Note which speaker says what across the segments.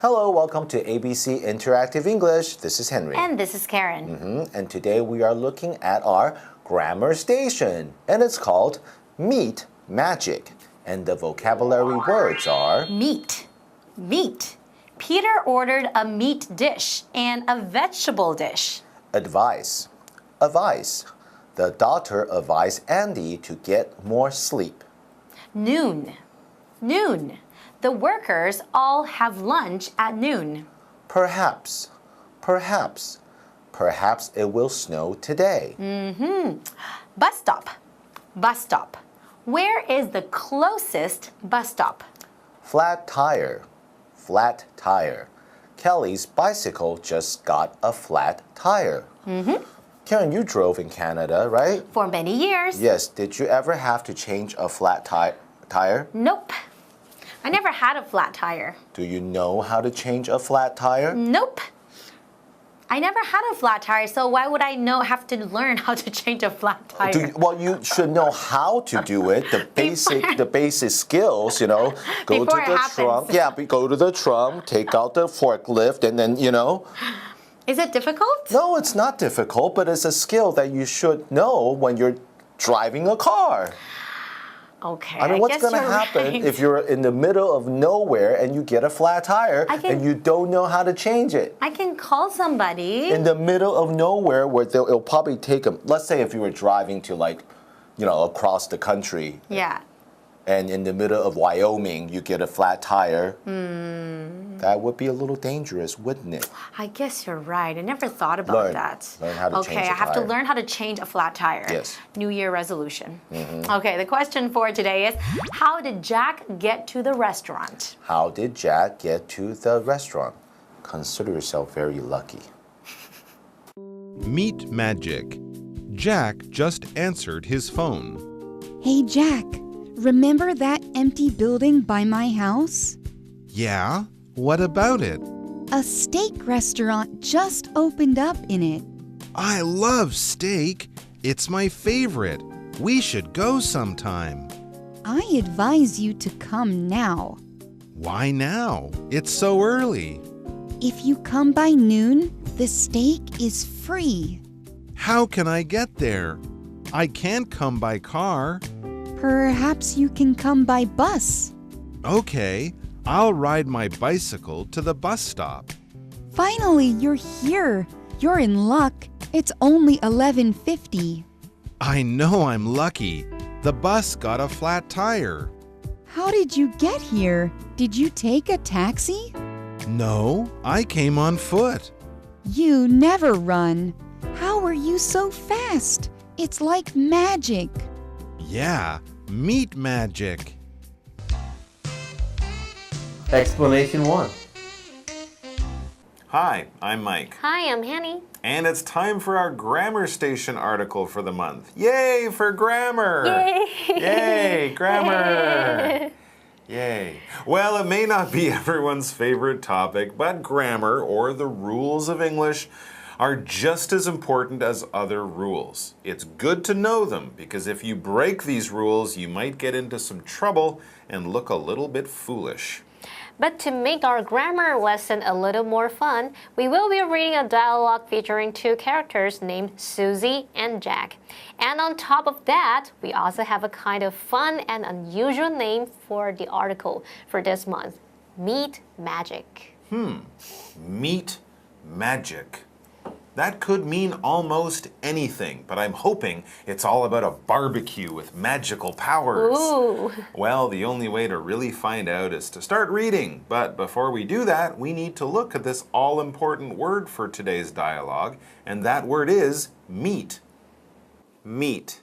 Speaker 1: Hello, welcome to ABC Interactive English. This is Henry.
Speaker 2: And this is Karen.
Speaker 1: And today we are looking at our grammar station. And it's called Meat Magic. And the vocabulary words are...
Speaker 2: Meat. Meat. Peter ordered a meat dish and a vegetable dish.
Speaker 1: Advice. Advice. The doctor advised Andy to get more sleep.
Speaker 2: Noon. Noon. The workers all have lunch at noon.
Speaker 1: Perhaps. Perhaps. Perhaps it will snow today.
Speaker 2: Bus stop. Bus stop. Where is the closest bus stop?
Speaker 1: Flat tire. Flat tire. Kelly's bicycle just got a flat tire. Karen, you drove in Canada, right?
Speaker 2: For many years.
Speaker 1: Yes. Did you ever have to change a flat tire?
Speaker 2: Nope. I never had a flat tire.
Speaker 1: Do you know how to change a flat tire?
Speaker 2: Nope. I never had a flat tire, so why would I have to learn how to change a flat tire?
Speaker 1: Well, you should know how to do it. The basic skills, Go
Speaker 2: Before
Speaker 1: to
Speaker 2: it
Speaker 1: the
Speaker 2: happens.
Speaker 1: trunk. Yeah, go to the trunk, take out the forklift, and then,
Speaker 2: Is it difficult?
Speaker 1: No, it's not difficult, but it's a skill that you should know when you're driving a car.
Speaker 2: Okay,
Speaker 1: I mean, what's
Speaker 2: guess
Speaker 1: going to
Speaker 2: you're
Speaker 1: happen
Speaker 2: right.
Speaker 1: if you're in the middle of nowhere and you get a flat tire and you don't know how to change it?
Speaker 2: I can call somebody.
Speaker 1: In the middle of nowhere where it'll probably take them, let's say if you were driving to across the country.
Speaker 2: Yeah.
Speaker 1: And in the middle of Wyoming, you get a flat tire. That would be a little dangerous, wouldn't it?
Speaker 2: I guess you're right. I never thought about that.
Speaker 1: Learn how to change
Speaker 2: Okay,
Speaker 1: a
Speaker 2: I have to
Speaker 1: tire.
Speaker 2: learn how to change a flat tire.
Speaker 1: Yes.
Speaker 2: New Year resolution. Okay, the question for today is, how did Jack get to the restaurant?
Speaker 1: How did Jack get to the restaurant? Consider yourself very lucky.
Speaker 3: Meat Magic. Jack just answered his phone.
Speaker 4: Hey, Jack, remember that empty building by my house?
Speaker 3: Yeah? What about it?
Speaker 4: A steak restaurant just opened up in it.
Speaker 3: I love steak. It's my favorite. We should go sometime.
Speaker 4: I advise you to come now.
Speaker 3: Why now? It's so early.
Speaker 4: If you come by noon, the steak is free.
Speaker 3: How can I get there? I can't come by car.
Speaker 4: Perhaps you can come by bus.
Speaker 3: Okay, I'll ride my bicycle to the bus stop.
Speaker 4: Finally, you're here. You're in luck. It's only 11:50.
Speaker 3: I know I'm lucky. The bus got a flat tire.
Speaker 4: How did you get here? Did you take a taxi?
Speaker 3: No, I came on foot.
Speaker 4: You never run. How are you so fast? It's like magic.
Speaker 3: Yeah, meat magic.
Speaker 5: Explanation 1.
Speaker 6: Hi, I'm Mike.
Speaker 2: Hi, I'm Hanny.
Speaker 6: And it's time for our Grammar Station article for the month. Yay for grammar!
Speaker 2: Yay!
Speaker 6: Yay, grammar! Yay. Well, it may not be everyone's favorite topic, but grammar, or the rules of English, are just as important as other rules. It's good to know them, because if you break these rules, you might get into some trouble and look a little bit foolish.
Speaker 7: But to make our grammar lesson a little more fun, we will be reading a dialogue featuring two characters named Susie and Jack. And on top of that, we also have a kind of fun and unusual name for the article for this month, Meat Magic.
Speaker 6: Meat magic. That could mean almost anything, but I'm hoping it's all about a barbecue with magical powers.
Speaker 7: Ooh.
Speaker 6: Well, the only way to really find out is to start reading. But before we do that, we need to look at this all-important word for today's dialogue, and that word is meat. Meat.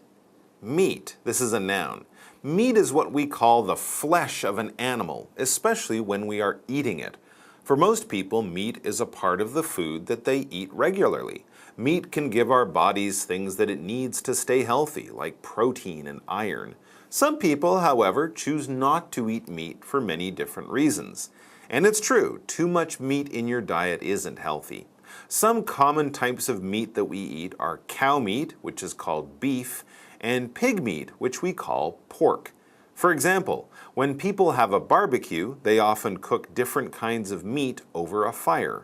Speaker 6: Meat. This is a noun. Meat is what we call the flesh of an animal, especially when we are eating it. For most people, meat is a part of the food that they eat regularly. Meat can give our bodies things that it needs to stay healthy, like protein and iron. Some people, however, choose not to eat meat for many different reasons. And it's true, too much meat in your diet isn't healthy. Some common types of meat that we eat are cow meat, which is called beef, and pig meat, which we call pork. For example, when people have a barbecue, they often cook different kinds of meat over a fire.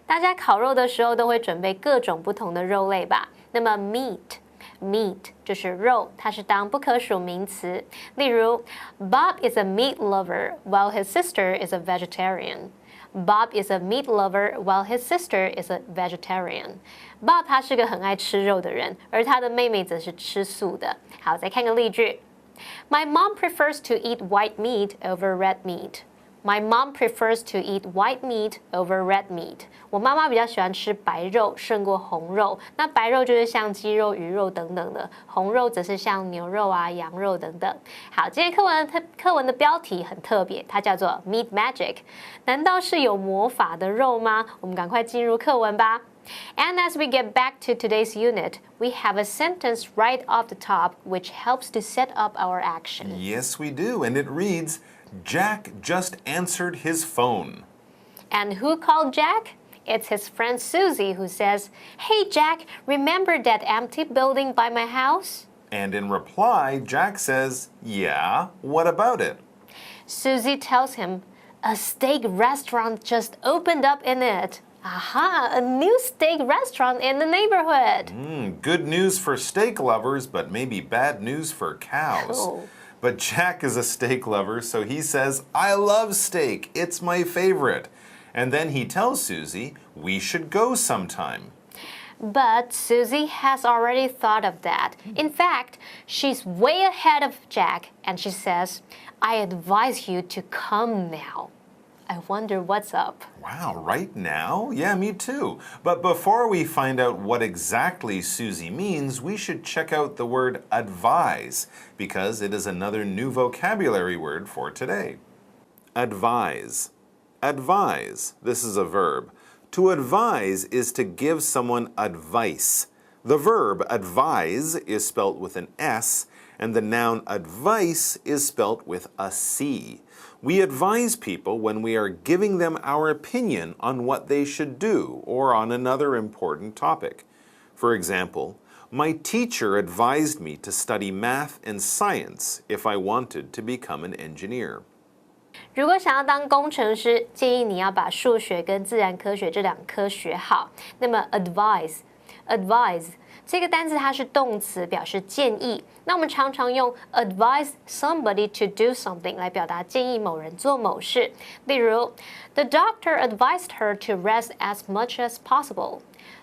Speaker 7: 大家烤肉的时候都会准备各种不同的肉类吧？那么 meat 就是肉，它是当不可数名词。例如 Bob is a meat lover while his sister is a vegetarian. Bob is a meat lover while his sister is a vegetarian. Bob 他是个很爱吃肉的人，而他的妹妹则是吃素的。好，再看个例句。My mom prefers to eat white meat over red meat. My mom prefers to eat white meat over red meat. 我妈妈比较喜欢吃白肉胜过红肉。那白肉就是像鸡肉、鱼肉等等的，红肉则是像牛肉啊、羊肉等等。好，今天课文的标题很特别，它叫做 Meat Magic。难道是有魔法的肉吗？我们赶快进入课文吧。And as we get back to today's unit, we have a sentence right off the top which helps to set up our action.
Speaker 6: Yes, we do, and it reads, Jack just answered his phone.
Speaker 7: And who called Jack? It's his friend Susie who says, Hey Jack, remember that empty building by my house?
Speaker 6: And in reply, Jack says, Yeah, what about it?
Speaker 7: Susie tells him, A steak restaurant just opened up in it. Aha, a new steak restaurant in the neighborhood.
Speaker 6: Good news for steak lovers, but maybe bad news for cows.
Speaker 7: Oh.
Speaker 6: But Jack is a steak lover, so he says, I love steak. It's my favorite. And then he tells Susie, we should go sometime.
Speaker 7: But Susie has already thought of that. In fact, she's way ahead of Jack, and she says, I advise you to come now. I wonder what's up.
Speaker 6: Wow, right now? Yeah, me too. But before we find out what exactly Susie means, we should check out the word advise, because it is another new vocabulary word for today. Advise. Advise. This is a verb. To advise is to give someone advice. The verb advise is spelt with an S, and the noun advice is spelt with a C. We advise people when we are giving them our opinion on what they should do or on another important topic. For example, my teacher advised me to study math and science if I wanted to become an engineer.
Speaker 7: 如果想要当工程师，建议你要把数学跟自然科学这两科学好。那么 advise 这个单词它是动词，表示建议。那我们常常用 advise somebody to do something 来表达建议某人做某事。例如 The doctor advised her to rest as much as possible.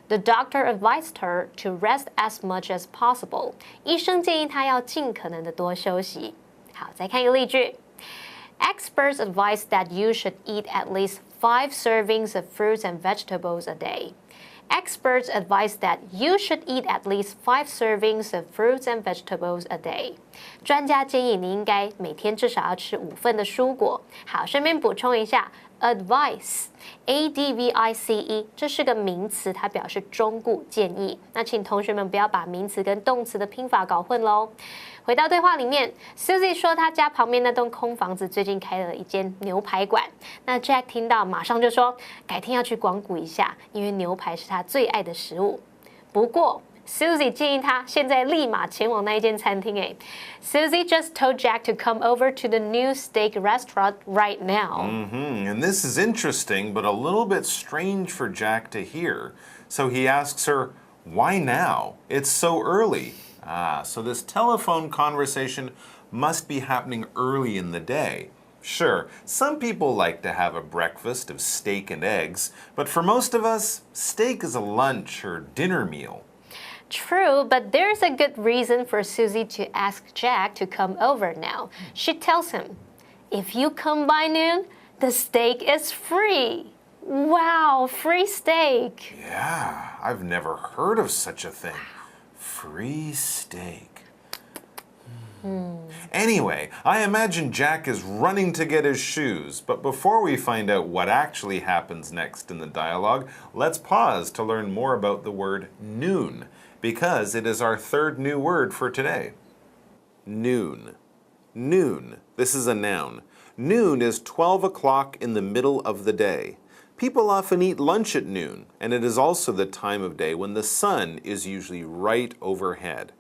Speaker 7: The doctor advised her to rest as much as possible. 医生建议她要尽可能的多休息。好，再看一个例句。Experts advise that you should eat at least 5 servings of fruits and vegetables a day. Experts advise that you should eat at least 5 servings of fruits and vegetables a day. 专家建议你应该每天至少要吃5份的蔬果。好，顺便补充一下 ，advice advice 这是个名词，它表示忠告、建议。那请同学们不要把名词跟动词的拼法搞混喽。回到对话里面 ，Susie 说她家旁边那栋空房子最近开了一间牛排馆。那 Jack 听到马上就说，改天要去光顾一下，因为牛排是他最爱的食物。不过 Susie 建议他现在立马前往那一间餐厅。Susie just told Jack to come over to the new steak restaurant right now.
Speaker 6: And this is interesting, but a little bit strange for Jack to hear. So he asks her, why now? It's so early. So this telephone conversation must be happening early in the day. Sure, some people like to have a breakfast of steak and eggs, but for most of us, steak is a lunch or dinner meal.
Speaker 7: True, but there's a good reason for Susie to ask Jack to come over now. She tells him, if you come by noon, the steak is free. Wow, free steak.
Speaker 6: Yeah, I've never heard of such a thing. Free steak. Anyway, I imagine Jack is running to get his shoes, but before we find out what actually happens next in the dialogue, let's pause to learn more about the word noon, because it is our third new word for today. Noon. Noon. This is a noun. Noon is 12 o'clock in the middle of the day. People often eat lunch at noon, and it is also the time of day when the sun is usually right overhead.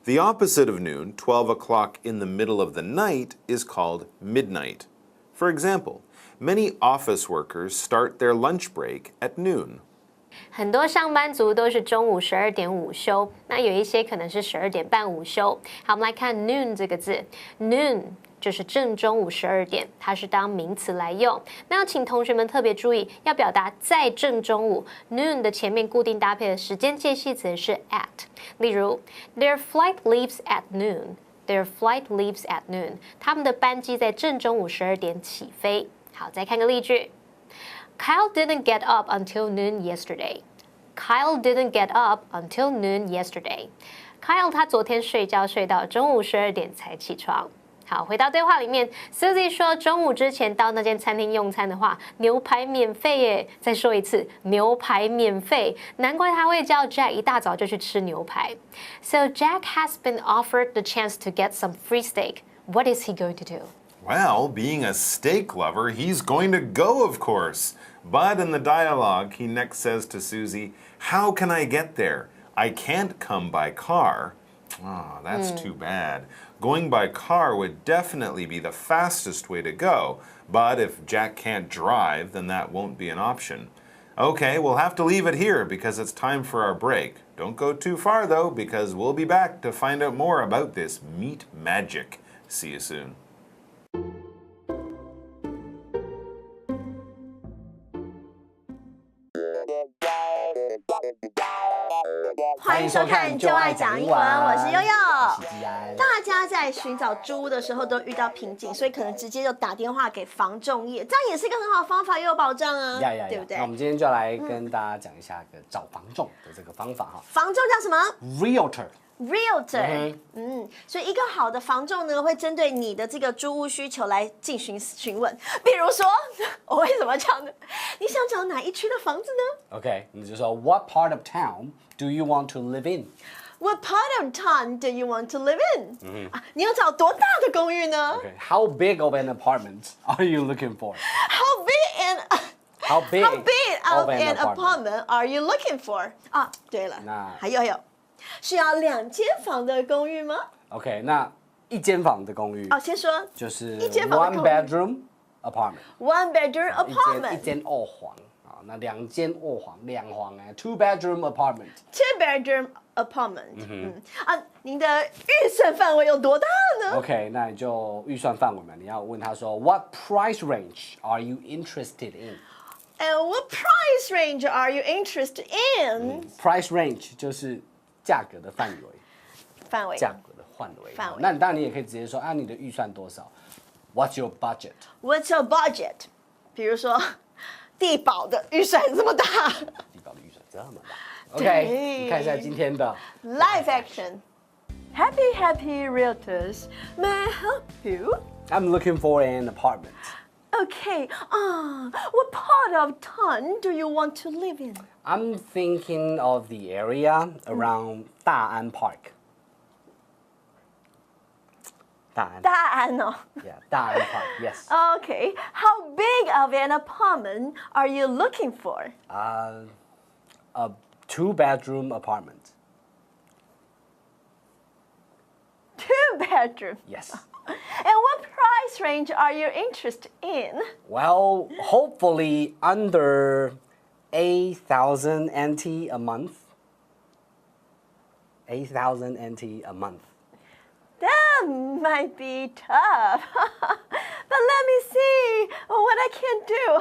Speaker 6: The opposite of noon, 12 o'clock in the middle of the night, is called midnight. For example, many office workers start their lunch break at noon.
Speaker 7: 很多上班族都是中午12点午休，那有一些可能是12点半午休。好，我们来看 noon 这个字 ，noon 就是正中午12点，它是当名词来用。那要请同学们特别注意，要表达在正中午 ，noon 的前面固定搭配的时间介系词是 at。例如 ，Their flight leaves at noon。Their flight leaves at noon。他们的班机在正中午12点起飞。好，再看个例句。Kyle didn't get up until noon yesterday. Kyle didn't get up until noon yesterday. Kyle 他昨天睡觉睡到中午12点才起床。好，回到对话里面 ，Susie 说中午之前到那间餐厅用餐的话，牛排免费耶。再说一次，牛排免费，难怪他会叫 Jack 一大早就去吃牛排。So Jack has been offered the chance to get some free steak. What is he going to do?
Speaker 6: Well, being a steak lover, he's going to go, of course. But in the dialogue, he next says to Susie, "How can I get there? I can't come by car." Oh, that's too bad. Going by car would definitely be the fastest way to go. But if Jack can't drive, then that won't be an option. Okay, we'll have to leave it here because it's time for our break. Don't go too far, though, because we'll be back to find out more about this meat magic. See you soon.
Speaker 8: 欢迎收看就爱讲英文，我是悠悠。大家在寻找租屋的时候都遇到瓶颈，所以可能直接就打电话给房仲业，这样也是一个很好的方法，又有保障啊，对不对？
Speaker 9: 那我们今天就来跟大家讲一下个找房仲的这个方法哈。
Speaker 8: 房仲叫什么
Speaker 9: ？Realtor。
Speaker 8: 所以一个好的房仲呢，会针对你的这个租屋需求来进行询问。比如说，我为什么这样呢？你想找哪一区的房子呢
Speaker 9: ？OK， 你就说 What part of town do you want to live in?
Speaker 8: What part of town do you want to live in? 你要找多大的公寓呢
Speaker 9: ？Okay, how big of an apartment are you looking for?
Speaker 8: How big of an apartment are you looking for? 啊，对了，还有。是要2间房的公寓吗
Speaker 9: ？OK， 那1间房的公寓
Speaker 8: 先说
Speaker 9: 就是
Speaker 8: 1间房的
Speaker 9: one bedroom apartment。One
Speaker 8: bedroom apartment。
Speaker 9: 一间2房啊，那2间2房2房哎 ，two bedroom apartment。Two
Speaker 8: bedroom apartment。您的预算范围有多大呢
Speaker 9: ？OK， 那你就预算范围嘛，你要问他说 What price range are you interested in？And
Speaker 8: what price range are you interested
Speaker 9: in？Price range 就是价格的范围，价格的范围。那你当然你也可以直接说你的预算多少 ？What's your budget？What's
Speaker 8: your budget？ 比如说，地保的预算这么大。
Speaker 9: 地保的预算这么大。OK， 你看一下今天的
Speaker 8: Live Action。Happy Realtors, may I help you?
Speaker 9: I'm looking for an apartment.
Speaker 8: Okay. What part of town do you want to live in?
Speaker 9: I'm thinking of the area around 大安 Park. 大安哦 Yeah, 大安 Park, yes.
Speaker 8: Okay. How big of an apartment are you looking for?
Speaker 9: A 2-bedroom apartment.
Speaker 8: 2-bedroom?
Speaker 9: Yes.
Speaker 8: And what price range are you interested in?
Speaker 9: Well, hopefully under 8,000 NT a month. 8,000 NT a month.
Speaker 8: That might be tough. But let me see what I can
Speaker 5: do.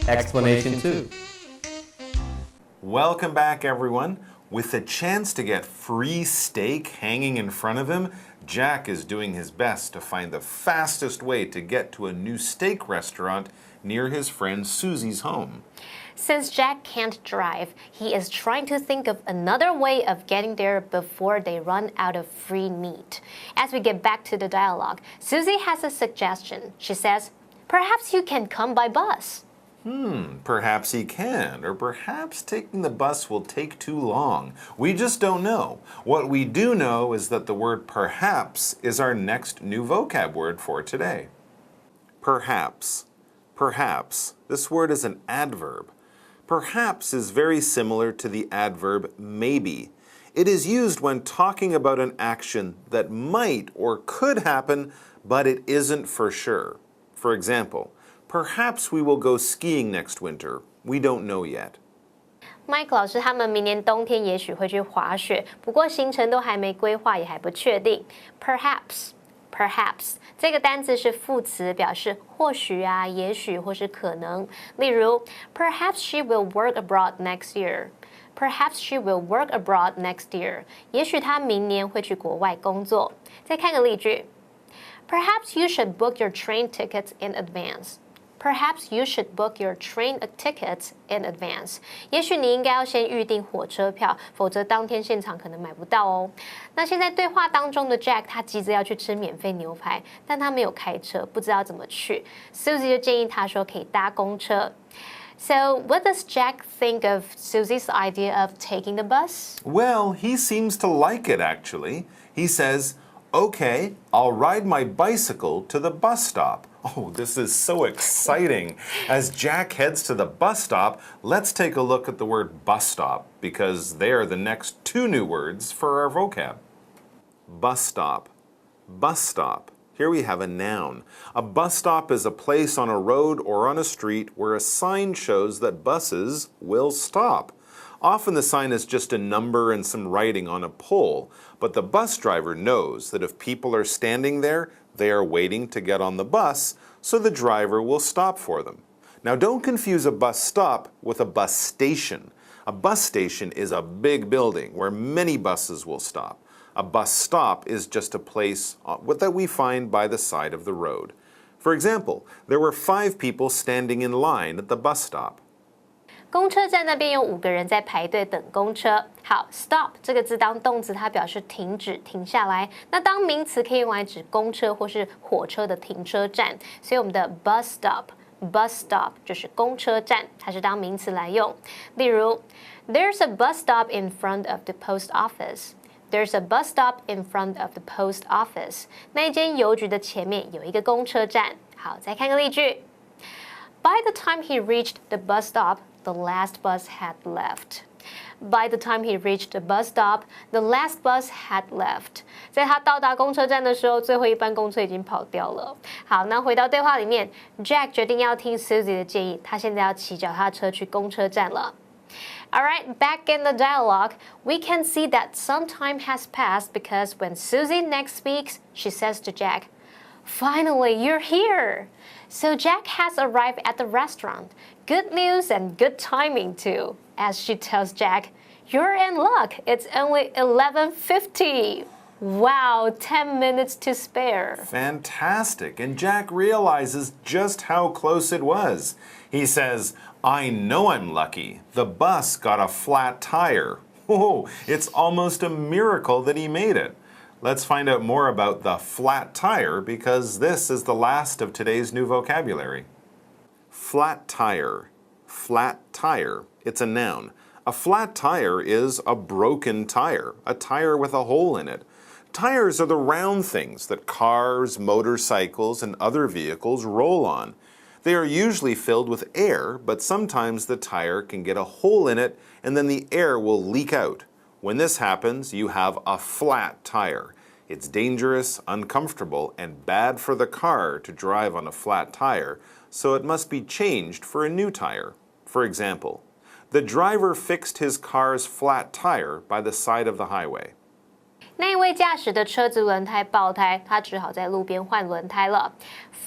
Speaker 5: Explanation 2.
Speaker 6: Welcome back, everyone. With a chance to get free steak hanging in front of him, Jack is doing his best to find the fastest way to get to a new steak restaurant near his friend Susie's home.
Speaker 7: Since Jack can't drive, he is trying to think of another way of getting there before they run out of free meat. As we get back to the dialogue, Susie has a suggestion. She says, "Perhaps you can come by bus."
Speaker 6: Perhaps he can, or perhaps taking the bus will take too long. We just don't know. What we do know is that the word perhaps is our next new vocab word for today. Perhaps. Perhaps. This word is an adverb. Perhaps is very similar to the adverb maybe. It is used when talking about an action that might or could happen, but it isn't for sure. For example, perhaps we will go skiing next winter. We don't know yet.
Speaker 7: Mike 老师他们明年冬天也许会去滑雪，不过行程都还没规划，也还不确定。Perhaps 这个单字是副词，表示或许啊、也许或是可能。例如 Perhaps she will work abroad next year. Perhaps she will work abroad next year. 也许她明年会去国外工作。再看个例句 Perhaps you should book your train tickets in advance. Perhaps you should book your train tickets in advance. 也许你应该要先预订火车票，否则当天现场可能买不到哦。那现在对话当中的 Jack 他急着要去吃免费牛排，但他没有开车，不知道怎么去。Susie 就建议他说可以搭公车。So, what does Jack think of Susie's idea of taking the bus?
Speaker 6: Well, he seems to like it actually. He says, "Okay, I'll ride my bicycle to the bus stop." Oh, this is so exciting. As Jack heads to the bus stop, let's take a look at the word bus stop because they are the next two new words for our vocab. Bus stop. Bus stop. Here we have a noun. A bus stop is a place on a road or on a street where a sign shows that buses will stop. Often the sign is just a number and some writing on a pole, but the bus driver knows that if people are standing there, they are waiting to get on the bus, so the driver will stop for them. Now don't confuse a bus stop with a bus station. A bus station is a big building where many buses will stop. A bus stop is just a place that we find by the side of the road. For example, there were 5 people standing in line at the bus stop.
Speaker 7: 公车站那边有5个人在排队等公车。好 ，stop 这个字当动词，它表示停止、停下来。那当名词可以用来指公车或是火车的停车站。所以我们的 bus stop 就是公车站，它是当名词来用。例如 ，There's a bus stop in front of the post office. There's a bus stop in front of the post office. 那一间邮局的前面有一个公车站。好，再看个例句。By the time he reached the bus stop, the last bus had left. By the time he reached the bus stop, the last bus had left. 在他到达公车站的时候，最后一班公车已经跑掉了。好，那回到对话里面 ，Jack 决定要听 Susie 的建议，他现在要骑脚踏车去公车站了。Alright, back in the dialogue, we can see that some time has passed because when Susie next speaks, she says to Jack, "Finally, you're here!" So Jack has arrived at the restaurant. Good news and good timing too, as she tells Jack, "You're in luck. It's only 11:50." Wow, 10 minutes to spare.
Speaker 6: Fantastic. And Jack realizes just how close it was. He says, "I know I'm lucky. The bus got a flat tire." Whoa, it's almost a miracle that he made it. Let's find out more about the flat tire because this is the last of today's new vocabulary. Flat tire. Flat tire. It's a noun. A flat tire is a broken tire, a tire with a hole in it. Tires are the round things that cars, motorcycles, and other vehicles roll on. They are usually filled with air, but sometimes the tire can get a hole in it and then the air will leak out. When this happens, you have a flat tire. It's dangerous, uncomfortable, and bad for the car to drive on a flat tire, so it must be changed for a new tire. For example, the driver fixed his car's flat tire by the side of the highway.
Speaker 7: 那一位驾驶的车子轮胎爆胎，他只好在路边换轮胎了。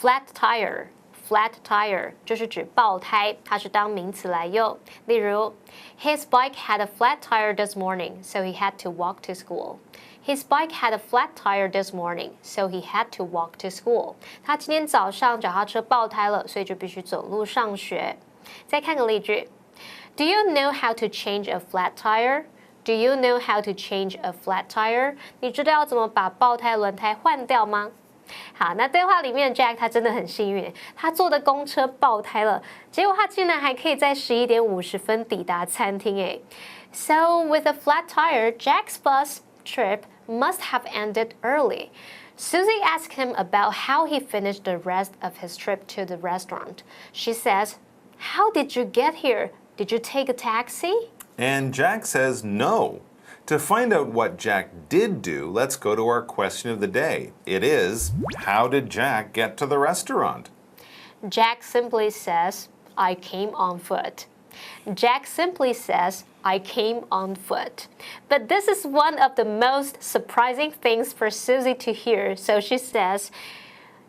Speaker 7: Flat tire。Flat tire 就是指爆胎，它是当名词来用。例如 ，His bike had a flat tire this morning, so he had to walk to school. His bike had a flat tire this morning, so he had to walk to school. 他今天早上脚踏车爆胎了，所以就必须走路上学。再看个例句 ，Do you know how to change a flat tire? Do you know how to change a flat tire? 你知道要怎么把爆胎轮胎换掉吗？好，那对话里面 Jack 他真的很幸运，他坐的公车爆胎了，结果他竟然还可以在11点50分抵达餐厅诶。So with a flat tire, Jack's bus trip must have ended early. Susie asked him about how he finished the rest of his trip to the restaurant. She says, "How did you get here? Did Did you take a taxi?
Speaker 6: And Jack says no. To find out what Jack did do, let's go to our question of the day. It is, how did Jack get to the restaurant?
Speaker 7: Jack simply says, I came on foot. Jack simply says, I came on foot. But this is one of the most surprising things for Susie to hear. So she says,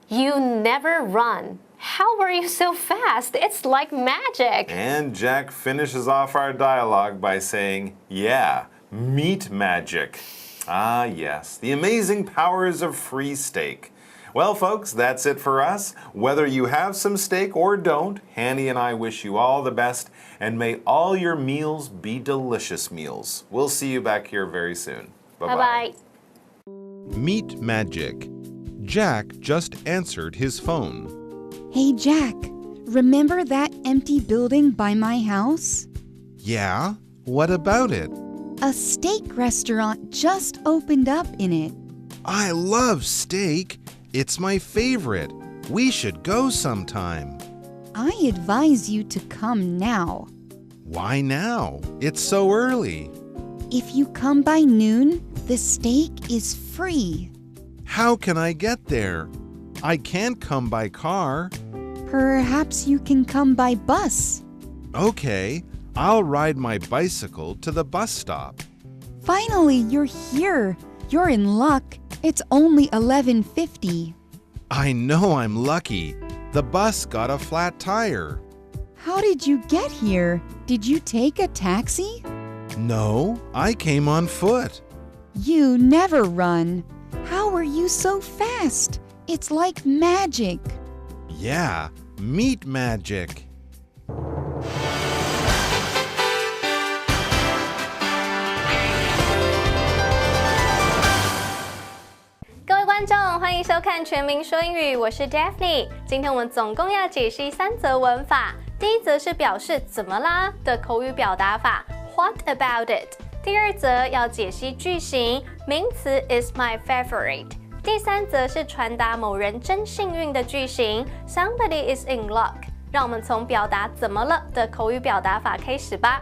Speaker 7: you never run. How were you so fast? It's like magic.
Speaker 6: And Jack finishes off our dialogue by saying, yeah, meat magic. Ah, yes, the amazing powers of free steak. Well, folks, that's it for us. Whether you have some steak or don't, Hanny and I wish you all the best, and may all your meals be delicious meals. We'll see you back here very soon. Bye-bye.
Speaker 7: Bye-bye.
Speaker 3: Meat magic. Jack just answered his phone.
Speaker 4: Hey, Jack, remember that empty building by my house?
Speaker 3: Yeah? What about it?
Speaker 4: A steak restaurant just opened up in it.
Speaker 3: I love steak. It's my favorite. We should go sometime.
Speaker 4: I advise you to come now.
Speaker 3: Why now? It's so early.
Speaker 4: If you come by noon, the steak is free.
Speaker 3: How can I get there? I can't come by car.
Speaker 4: Perhaps you can come by bus.
Speaker 3: Okay, I'll ride my bicycle to the bus stop.
Speaker 4: Finally, you're here. You're in luck. It's only 11:50.
Speaker 3: I know I'm lucky. The bus got a flat tire.
Speaker 4: How did you get here? Did you take a taxi?
Speaker 3: No, I came on foot.
Speaker 4: You never run. How are you so fast? It's like magic.
Speaker 3: Yeah, meat magic.
Speaker 7: 各位观众，欢迎收看全民说英语，我是 Daphne。今天我们总共要解析3则文法。第一则是表示怎么啦的口语表达法 ，What about it？ 第二则要解析句型，名词 is my favorite。第三则是传达某人真幸运的句型 ，Somebody is in luck。让我们从表达怎么了的口语表达法开始吧。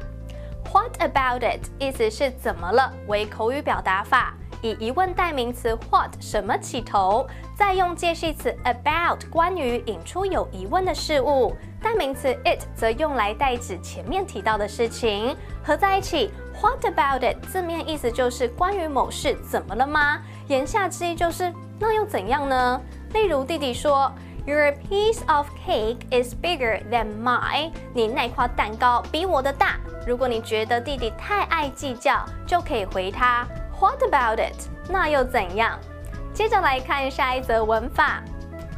Speaker 7: What about it？ 意思是怎么了为口语表达法。以疑问代名词 what 什么起头，再用介系词 about 关于引出有疑问的事物，代名词 it 则用来代指前面提到的事情，合在一起 What about it 字面意思就是关于某事怎么了吗？言下之意就是那又怎样呢？例如弟弟说 Your piece of cake is bigger than mine。 你那块蛋糕比我的大。如果你觉得弟弟太爱计较，就可以回他What about it？ 那又怎样？接着来看下一则文法。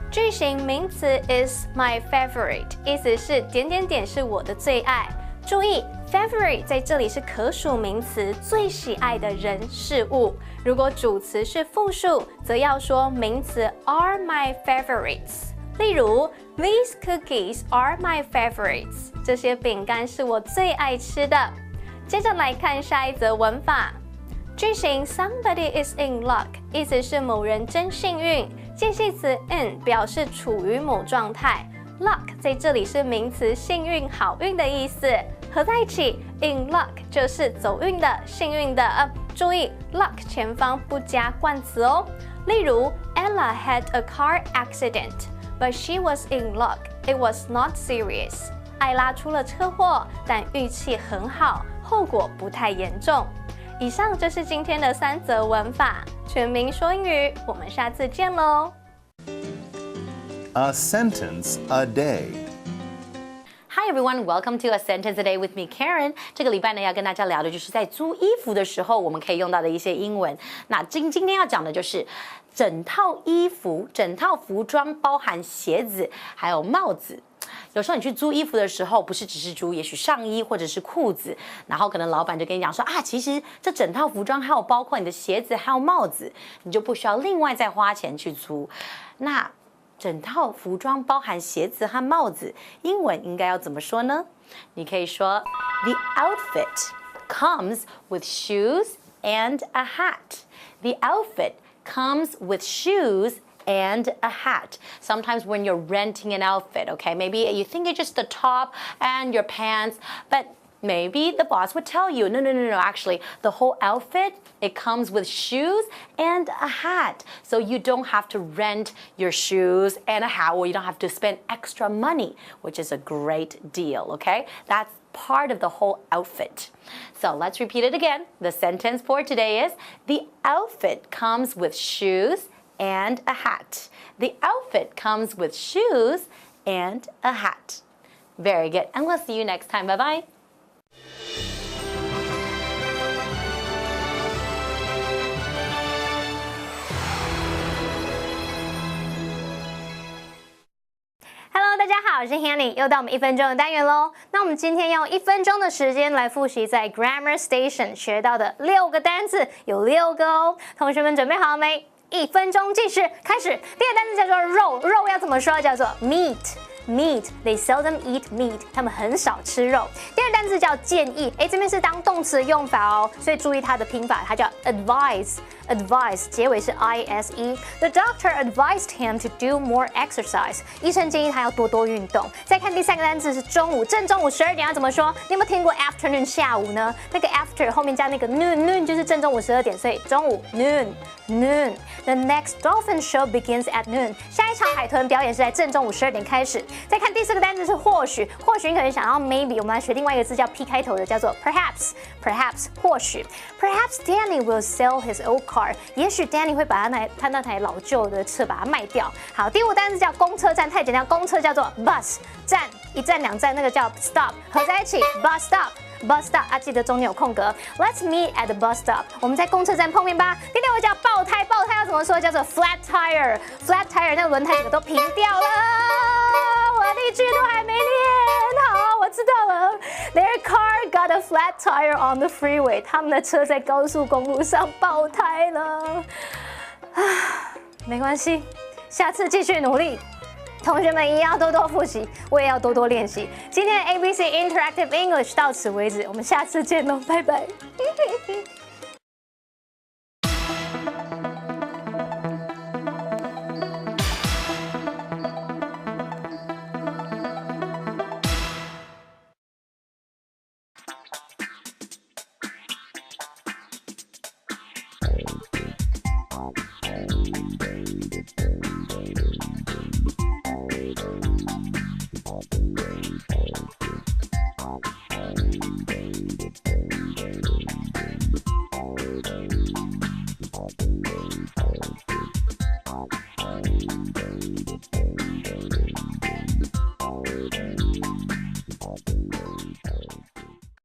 Speaker 7: 句型名词 is my favorite， 意思是点点点是我的最爱。注意 favorite 在这里是可数名词，最喜爱的人事物。如果主词是复数，则要说名词 are my favorites。例如 These cookies are my favorites。这些饼干是我最爱吃的。接着来看下一则文法。句型 Somebody is in luck， 意思是某人真幸运。介系词 in 表示处于某状态 ，luck 在这里是名词幸运、好运的意思，合在一起 in luck 就是走运的、幸运的。注意 luck 前方不加冠词哦。例如 Ella had a car accident，but she was in luck. It was not serious. 艾拉出了车祸，但运气很好，后果不太严重。以上就是今天的3则文法，全民说英语，我们下次见喽。
Speaker 1: A sentence a day.
Speaker 2: Hi everyone, welcome to A Sentence a Day with me, Karen. 这个礼拜呢，要跟大家聊的就是在租衣服的时候，我们可以用到的一些英文。那今天要讲的就是整套衣服、整套服装，包含鞋子还有帽子。有时候你去租衣服的时候，不是只是租，也许上衣或者是裤子，然后可能老板就跟你讲说啊，其实这整套服装还有包括你的鞋子还有帽子，你就不需要另外再花钱去租。那整套服装包含鞋子和帽子，英文应该要怎么说呢？你可以说 The outfit comes with shoes and a hat. The outfit comes with shoes and a hat. Sometimes when you're renting an outfit, okay, maybe you think it's just the top and your pants, but maybe the boss would tell you, no, actually, the whole outfit, it comes with shoes and a hat. So you don't have to rent your shoes and a hat, or you don't have to spend extra money, which is a great deal, okay? That's part of the whole outfit. So let's repeat it again. The sentence for today is, the outfit comes with shoes and a hat. The outfit comes with shoes and a hat. Very good. And we'll see you next time. Bye-bye.
Speaker 7: Hello， 大家好，我是 Hanny， 又到我们1分钟的单元喽。那我们今天用1分钟的时间来复习在 Grammar Station 学到的6个单字，有6个哦。同学们准备好了没？1分钟计时开始。第一个单词叫做肉，肉要怎么说？叫做 meat。Meat, they seldom eat meat. 他们很少吃肉。第二单词叫建议，这边是当动词的用法哦，所以注意它的拼法，它叫 advise。advise 结尾是 ise。The doctor advised him to do more exercise. 医生建议他要多多运动。再看第3个单词是中午，正中午12点要怎么说？你有没有听过 afternoon 下午呢？那个 after 后面加那个 noon 就是正中午12点，所以中午 noon。The next dolphin show begins at noon. 下一场海豚表演是在正中午12点开始。再看第4个单词是或许，或许你可能想到 maybe， 我们来学另外一个字叫 P 开头的，叫做 perhaps 或许 Perhaps Danny will sell his old car， 也许 Danny 会把他那台老旧的车把它卖掉。好，第5个单词叫公车站，太简单，公车叫做 bus， 站1站2站那个叫 stop， 合在一起 bus stop。Bus stop 啊，记得中间有空格。Let's meet at the bus stop。我们在公车站碰面吧。第6个叫爆胎，爆胎要怎么说？叫做 flat tire。flat tire 那个轮胎整个都平掉了。我1句都还没练。好，我知道了。Their car got a flat tire on the freeway。他们的车在高速公路上爆胎了。没关系，下次继续努力。同学们一定要多多复习，我也要多多练习。今天的 ABC Interactive English 到此为止，我们下次见喽，拜拜。